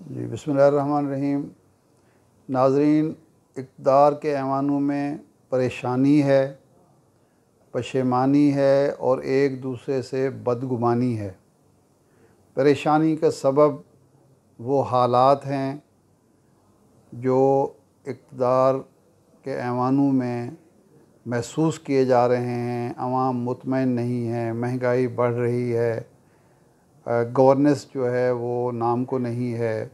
जी बिस्मिल्लाहिर्रहमानिर्रहीम। नाज़रीन, इक़्तिदार के ऐवानों में परेशानी है, पशेमानी है और एक दूसरे से बदगुमानी है। परेशानी का सबब वो हालात हैं जो इक़्तिदार के ऐवानों में महसूस किए जा रहे हैं। अवाम मुतमईन नहीं है, महंगाई बढ़ रही है, गवर्नेंस जो है वो नाम को नहीं है,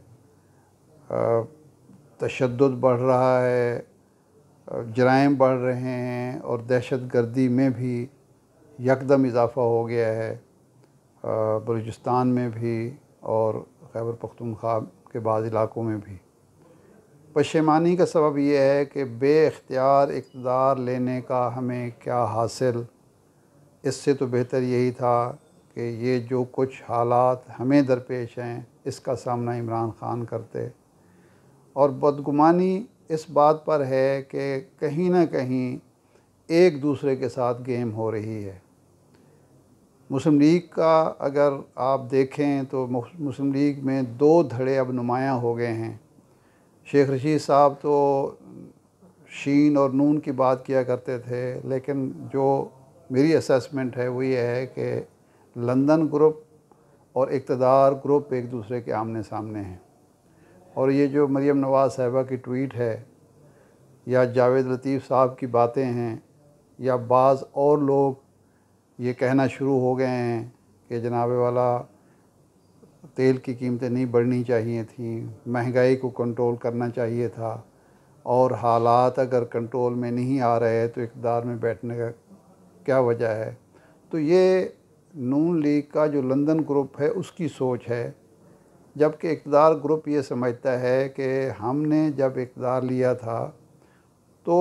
तशद्दुद बढ़ रहा है, जराइम बढ़ रहे हैं और दहशत गर्दी में भी यकदम इजाफ़ा हो गया है, बलूचिस्तान में भी और खैबर पख्तूनख्वा के बाज़ इलाक़ों में भी। पशेमानी का सबब यह है कि बेइख्तियार इक़्तिदार लेने का हमें क्या हासिल। इससे तो बेहतर यही था कि ये जो कुछ हालात हमें दरपेश हैं इसका सामना इमरान ख़ान करते। और बदगुमानी इस बात पर है कि कहीं ना कहीं एक दूसरे के साथ गेम हो रही है। मुस्लिम लीग का अगर आप देखें तो मुस्लिम लीग में दो धड़े अब नुमायाँ हो गए हैं। शेख रशीद साहब तो शीन और नून की बात किया करते थे, लेकिन जो मेरी असेसमेंट है वो ये है कि लंदन ग्रुप और इक़्तिदार ग्रुप एक दूसरे के आमने सामने हैं। और ये जो मरीम नवाज़ साहिबा की ट्वीट है या जावेद लतीफ़ साहब की बातें हैं या बाज़ और लोग ये कहना शुरू हो गए हैं कि जनाब वाला तेल की कीमतें नहीं बढ़नी चाहिए थी, महंगाई को कंट्रोल करना चाहिए था, और हालात अगर कंट्रोल में नहीं आ रहे तो इक़्तिदार में बैठने का क्या वजह है। तो ये नून लीग का जो लंदन ग्रुप है उसकी सोच है, जबकि इक़्तिदार ग्रुप ये समझता है कि हमने जब इक़्तिदार लिया था तो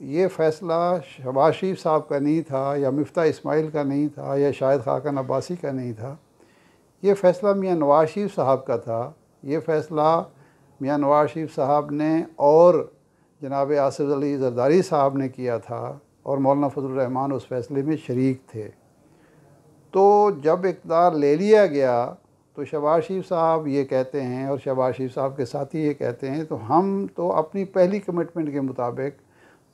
ये फ़ैसला शहबाज शरीफ साहब का नहीं था या मिफ्ता इस्माइल का नहीं था या शाहिद खाकन अब्बासी का नहीं था। ये फ़ैसला मियाँ नवाज़ शरीफ साहब का था। ये फ़ैसला मियाँ नवाज़ शरीफ साहब ने और जनाब आसिफ़ अली ज़रदारी साहब ने किया था और मौलाना फजलुर रहमान उस फ़ैसले में शरीक थे। तो जब इक़्तिदार ले लिया गया तो शहबाज शरीफ साहब ये कहते हैं और शहबाज शरीफ साहब के साथी ये कहते हैं, तो हम तो अपनी पहली कमिटमेंट के मुताबिक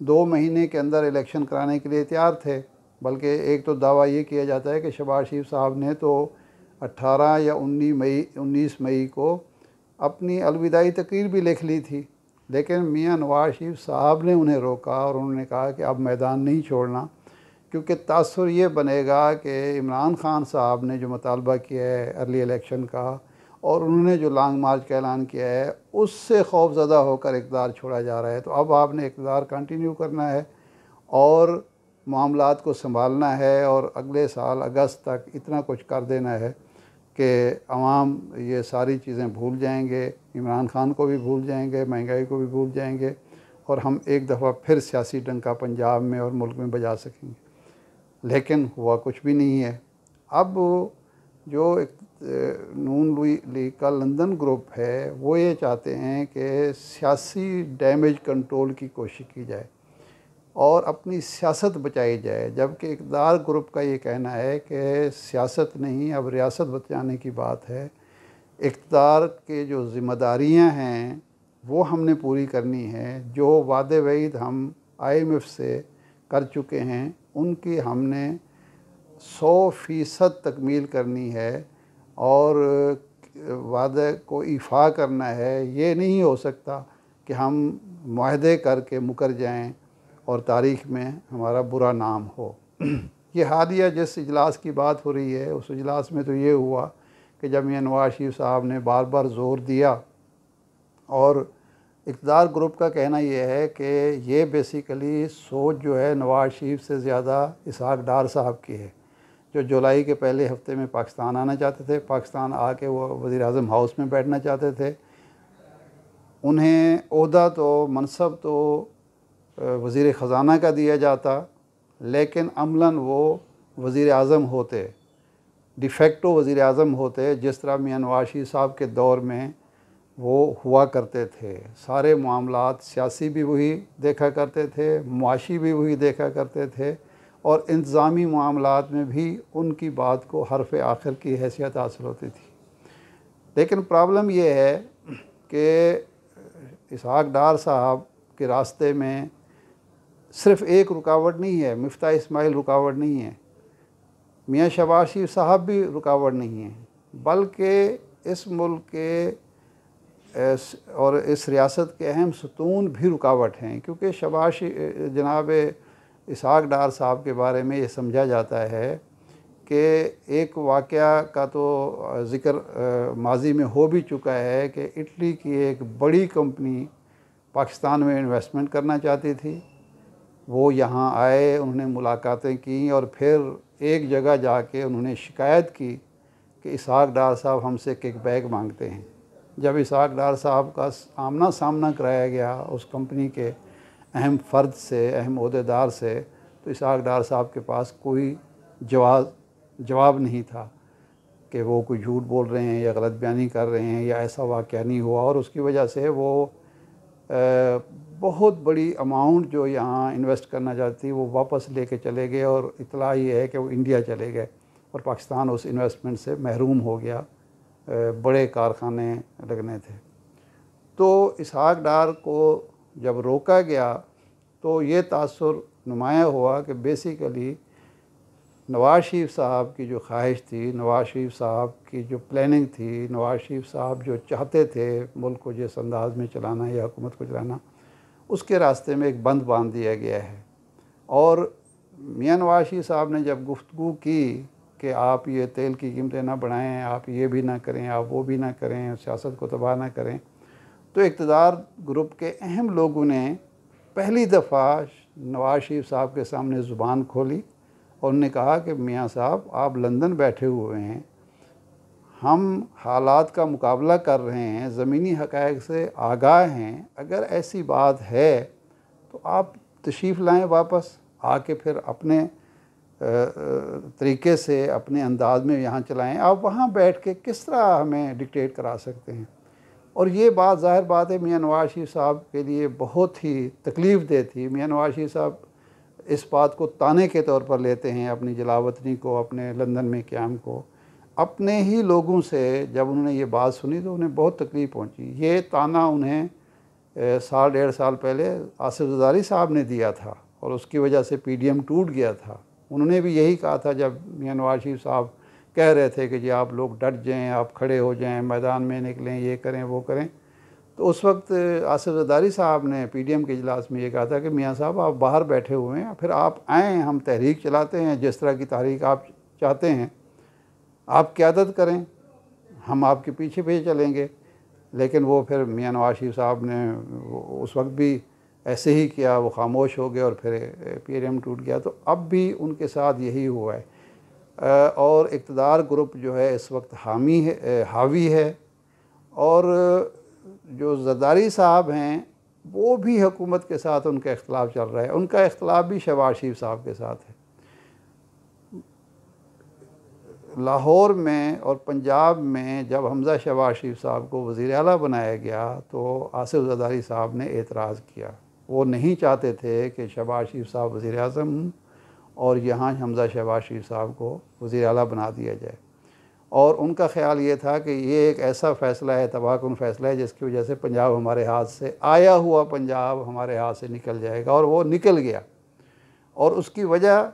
2 महीने के अंदर इलेक्शन कराने के लिए तैयार थे। बल्कि एक तो दावा ये किया जाता है कि शहबाज शरीफ साहब ने तो 18 या 19 मई को अपनी अलविदाई तकरीर भी लिख ली थी, लेकिन मियाँ नवाज़ शरीफ साहब ने उन्हें रोका और उन्होंने कहा कि अब मैदान नहीं छोड़ना, क्योंकि तासुर ये बनेगा कि इमरान ख़ान साहब ने जो मुतालबा किया है अर्ली इलेक्शन का और उन्होंने जो लॉन्ग मार्च का ऐलान किया है उससे खौफज़दा होकर इक़्तिदार छोड़ा जा रहा है। तो अब आपने इक़्तिदार कंटिन्यू करना है और मामलात को संभालना है और अगले साल अगस्त तक इतना कुछ कर देना है कि अवाम ये सारी चीज़ें भूल जाएंगे, इमरान ख़ान को भी भूल जाएंगे, महंगाई को भी भूल जाएंगे और हम एक दफ़ा फिर सियासी डंका पंजाब में और मुल्क में बजा सकेंगे। लेकिन हुआ कुछ भी नहीं है। अब जो एक नून लीग का लंदन ग्रुप है वो ये चाहते हैं कि सियासी डैमेज कंट्रोल की कोशिश की जाए और अपनी सियासत बचाई जाए, जबकि इक़्तिदार ग्रुप का ये कहना है कि सियासत नहीं, अब रियासत बचाने की बात है। इक़्तिदार के जो ज़िम्मेदारियां हैं वो हमने पूरी करनी है। जो वादे वईद हम IMF से कर चुके हैं उनकी हमने 100% तकमील करनी है और वादे को ईफ़ा करना है। ये नहीं हो सकता कि हम मुआहदे करके मुकर जाएं और तारीख़ में हमारा बुरा नाम हो। ये हालिया जिस इजलास की बात हो रही है उस इजलास में तो ये हुआ कि जब मियाँ नवाज़ शरीफ साहब ने बार बार ज़ोर दिया, और इक़्तिदार ग्रुप का कहना यह है कि ये बेसिकली सोच जो है नवाज़ शरीफ से ज़्यादा इसहाक़ डार साहब की है, जो जुलाई के पहले हफ्ते में पाकिस्तान आना चाहते थे। पाकिस्तान आके वो वज़ीर-ए-आज़म हाउस में बैठना चाहते थे। उन्हें ओहदा तो मनसब तो वज़ीर ख़ज़ाना का दिया जाता, लेकिन अमलन वो वज़ीर-ए-आज़म होते, डिफेक्टो वज़ीर-ए-आज़म होते, जिस तरह मियाँ नवाज़ शरीफ साहब के दौर में वो हुआ करते थे। सारे मामलात सियासी भी वही देखा करते थे, मुआशी भी वही देखा करते थे और इंतज़ामी मामलात में भी उनकी बात को हरफ़ आखिर की हैसियत हासिल होती थी। लेकिन प्रॉब्लम ये है कि इसहाक डार साहब के रास्ते में सिर्फ़ एक रुकावट नहीं है, मिफ्ता इस्माइल रुकावट नहीं है, मियाँ शहबाज शरीफ साहब भी रुकावट नहीं है, बल्कि इस मुल्क के और इस रियासत के अहम सतून भी रुकावट हैं। क्योंकि जनाब इसहाक डार साहब के बारे में ये समझा जाता है कि एक वाक़या का तो ज़िक्र माजी में हो भी चुका है कि इटली की एक बड़ी कंपनी पाकिस्तान में इन्वेस्टमेंट करना चाहती थी। वो यहाँ आए, उन्होंने मुलाकातें की और फिर एक जगह जाके उन्होंने शिकायत की कि इसहाक डार साहब हमसे किकबैक मांगते हैं। जब इसहाक डार साहब का आमना सामना कराया गया उस कंपनी के अहम फ़र्द से, अहम ओहदेदार से, तो इसहाक डार साहब के पास कोई जवाब नहीं था कि वो कोई झूठ बोल रहे हैं या गलत बयानी कर रहे हैं या ऐसा वाक़या नहीं हुआ। और उसकी वजह से वो बहुत बड़ी अमाउंट जो यहाँ इन्वेस्ट करना चाहती थी वो वापस लेके चले गए और इतला ये है कि वो इंडिया चले गए और पाकिस्तान उस इन्वेस्टमेंट से महरूम हो गया। बड़े कारखाने लगने थे। तो इसहाक डार को जब रोका गया तो ये तासुर नुमाया हुआ कि बेसिकली नवाज़ शरीफ साहब की जो ख्वाहिश थी, नवाज़ शरीफ साहब की जो प्लानिंग थी, नवाज़ शरीफ साहब जो चाहते थे मुल्क को जिस अंदाज में चलाना या हुकूमत को चलाना, उसके रास्ते में एक बंद बांध दिया गया है। और मियाँ नवाज़ शरीफ साहब ने जब गुफ्तगू की कि आप ये तेल की कीमतें ना बढ़ाएं, आप ये भी ना करें, आप वो भी ना करें, सियासत को तबाह ना करें, तो इक़्तिदार ग्रुप के अहम लोगों ने पहली दफ़ा नवाज़ शरीफ साहब के सामने ज़ुबान खोली और उन्होंने कहा कि मियाँ साहब, आप लंदन बैठे हुए हैं, हम हालात का मुकाबला कर रहे हैं, ज़मीनी हक़ाइक़ से आगाह हैं, अगर ऐसी बात है तो आप तशरीफ़ लाएँ वापस, आके फिर अपने तरीके से अपने अंदाज में यहाँ चलाएं। आप वहाँ बैठ के किस तरह हमें डिक्टेट करा सकते हैं। और ये बात ज़ाहिर बात है मियाँ नवाज़ शरीफ साहब के लिए बहुत ही तकलीफ़ दे थी। मियाँ नवाज़ शरीफ साहब इस बात को ताने के तौर पर लेते हैं, अपनी जलावतनी को, अपने लंदन में क़याम को। अपने ही लोगों से जब उन्होंने ये बात सुनी तो उन्हें बहुत तकलीफ़ पहुँची। ये ताना उन्हें साल डेढ़ साल पहले आसिफ ज़रदारी साहब ने दिया था और उसकी वजह से PDM टूट गया था। उन्होंने भी यही कहा था जब मियाँ नवाज़ शरीफ साहब कह रहे थे कि जी आप लोग डट जाएं, आप खड़े हो जाएं, मैदान में निकलें, ये करें वो करें, तो उस वक्त आसिफ ज़रदारी साहब ने PDM के इजलास में ये कहा था कि मियाँ साहब आप बाहर बैठे हुए हैं, फिर आप आएँ, हम तहरीक चलाते हैं, जिस तरह की तहरीक आप चाहते हैं आप क़यादत करें, हम आपके पीछे पीछे चलेंगे। लेकिन वो फिर मियाँ नवाज़ शरीफ साहब ने उस वक्त भी ऐसे ही किया, वो खामोश हो गए और फिर PDM टूट गया। तो अब भी उनके साथ यही हुआ है और इक़्तिदार ग्रुप जो है इस वक्त हावी है और जो ज़रदारी साहब हैं वो भी हुकूमत के साथ उनका इख्तिलाफ़ चल रहा है। उनका इख्तिलाफ़ भी शहबाज शरीफ साहब के साथ है। लाहौर में और पंजाब में जब हमज़ा शहबाज शरीफ साहब को वज़ीर आला बनाया गया तो आसिफ ज़रदारी साहब ने एतराज़ किया। वो नहीं चाहते थे कि शहबाज शरीफ साहब वज़ीर आज़म और यहाँ हमज़ा शहबाज शरीफ साहब को वज़ीर आला बना दिया जाए। और उनका ख़्याल ये था कि ये एक ऐसा फ़ैसला है, तबाहकुन फ़ैसला है, जिसकी वजह से पंजाब हमारे हाथ से, आया हुआ पंजाब हमारे हाथ से निकल जाएगा। और वो निकल गया। और उसकी वजह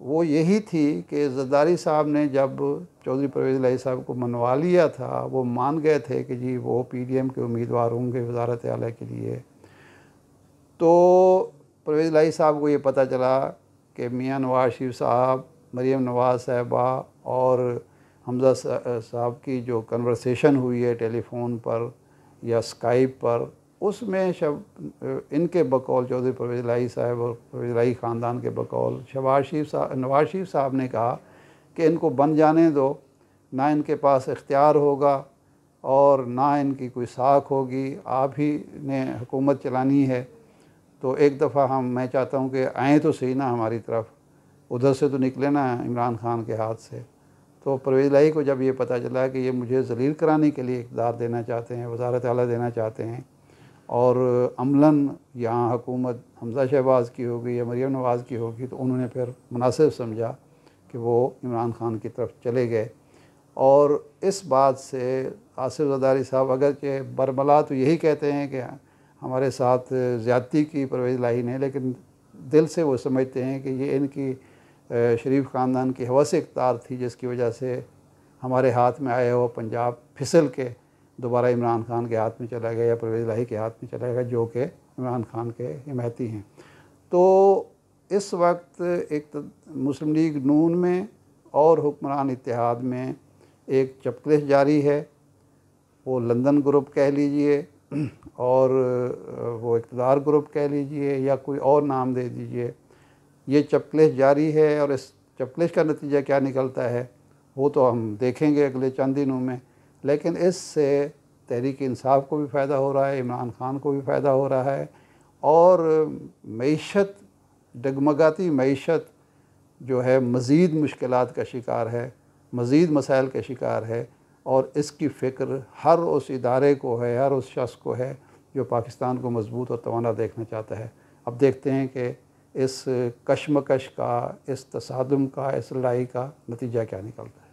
वो यही थी कि ज़रदारी साहब ने जब चौधरी परवेज़ इलाही साहब को मनवा लिया था, वो मान गए थे कि जी वो PDM के उम्मीदवार होंगे वज़ारत आला के लिए। तो परवेज़ इलाही साहब को ये पता चला कि मियाँ नवाज़ शरीफ साहब, मरीम नवाज़ साहिबा और हमज़ा साहब की जो कन्वर्सेशन हुई है टेलीफोन पर या स्काइप पर, उसमें इनके बकौल चौधरी परवेज़ इलाही साहब और परवेज़ इलाही ख़ानदान के बकौल नवाज़ शरीफ साहब ने कहा कि इनको बन जाने दो, ना इनके पास इख्तियार होगा और ना इनकी कोई साख होगी, आप ही ने हुकूमत चलानी है। तो एक दफ़ा मैं चाहता हूँ कि आएँ तो सही ना हमारी तरफ, उधर से तो निकले ना इमरान खान के हाथ से। तो परवेज़ इलाही को जब ये पता चला कि ये मुझे ज़लील कराने के लिए इक़्तिदार देना चाहते हैं, वज़ारत आला देना चाहते हैं और अमलन यहाँ हुकूमत हमज़ा शहबाज की होगी या मरीम नवाज़ की होगी, तो उन्होंने फिर मुनासिब समझा कि वो इमरान खान की तरफ चले गए और इस बात से आसिफ ज़रदारी साहब अगरचे बरमला तो यही कहते हैं कि हमारे साथ ज़्यादती की परवेज़ इलाही ने, लेकिन दिल से वो समझते हैं कि ये इनकी शरीफ ख़ानदान की हवस इख्तियार थी, जिसकी वजह से हमारे हाथ में आया हुआ पंजाब फिसल के दोबारा इमरान खान के हाथ में चला गया या परवेज़ इलाही के हाथ में चला गया, जो कि इमरान खान के हिमायती हैं। तो इस वक्त एक मुस्लिम लीग नून में और हुक्मरान इत्तेहाद में एक चपकलिश जारी है, वो लंदन ग्रुप कह लीजिए और वो इक़्तिदार ग्रुप कह लीजिए या कोई और नाम दे दीजिए, ये चपकलिश जारी है। और इस चपकलिश का नतीजा क्या निकलता है वो तो हम देखेंगे अगले चंद दिनों में, लेकिन इससे तहरीक इंसाफ को भी फ़ायदा हो रहा है, इमरान खान को भी फ़ायदा हो रहा है, और मईशत, डगमगाती मईशत जो है मज़ीद मुश्किलात का शिकार है, मज़ीद मसाइल का शिकार है, और इसकी फ़िक्र हर उस इदारे को है, हर उस शख्स को है जो पाकिस्तान को मज़बूत और तवाना देखना चाहता है। अब देखते हैं कि इस कशमकश का, इस तसादुम का, इस लड़ाई का नतीजा क्या निकलता है।